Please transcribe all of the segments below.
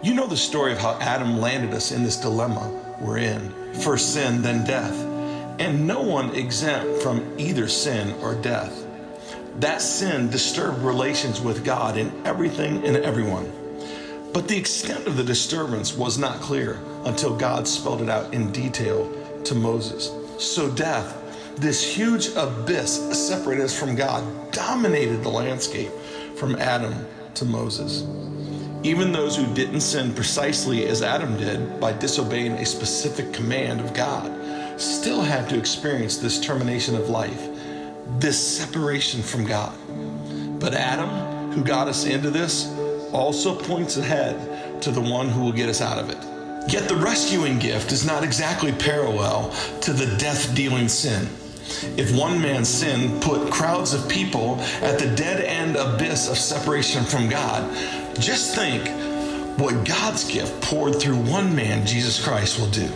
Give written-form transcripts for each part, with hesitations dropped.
You know the story of how Adam landed us in this dilemma we're in. First sin, then death. And no one exempt from either sin or death. That sin disturbed relations with God in everything and everyone. But the extent of the disturbance was not clear until God spelled it out in detail to Moses. So death, this huge abyss separated us from God, dominated the landscape from Adam to Moses. Even those who didn't sin precisely as Adam did by disobeying a specific command of God still had to experience this termination of life, this separation from God. But Adam, who got us into this, also points ahead to the one who will get us out of it. Yet the rescuing gift is not exactly parallel to the death-dealing sin. If one man's sin put crowds of people at the dead-end abyss of separation from God, just think what God's gift poured through one man, Jesus Christ, will do.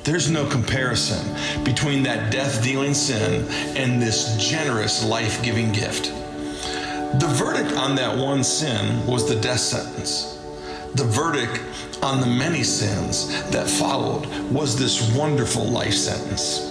There's no comparison between that death-dealing sin and this generous life-giving gift. The verdict on that one sin was the death sentence. The verdict on the many sins that followed was this wonderful life sentence.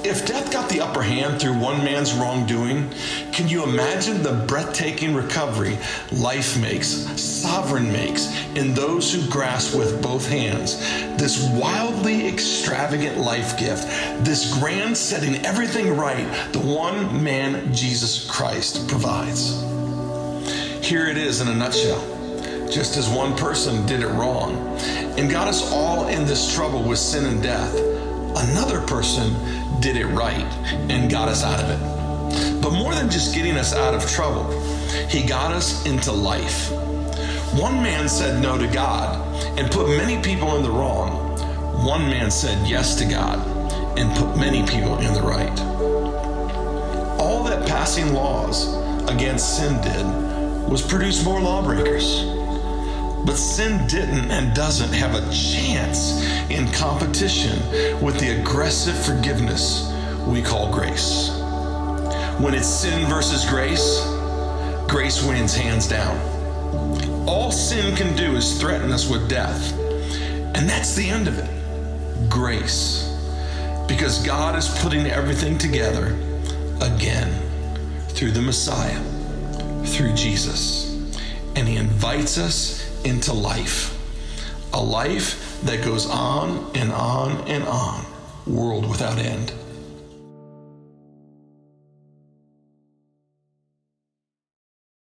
If death got the upper hand through one man's wrongdoing, can you imagine the breathtaking recovery life makes, sovereign makes, in those who grasp with both hands this wildly extravagant life gift, this grand setting everything right the one man, Jesus Christ, provides? Here it is in a nutshell. Just as one person did it wrong and got us all in this trouble with sin and death, another person did it right and got us out of it. But more than just getting us out of trouble, he got us into life. One man said no to God and put many people in the wrong. One man said yes to God and put many people in the right. All that passing laws against sin did was produce more lawbreakers. But sin didn't and doesn't have a chance in competition with the aggressive forgiveness we call grace. When it's sin versus grace, grace wins hands down. All sin can do is threaten us with death, and that's the end of it. Grace. Because God is putting everything together again through the Messiah, through Jesus. And he invites us into life, a life that goes on and on and on, world without end.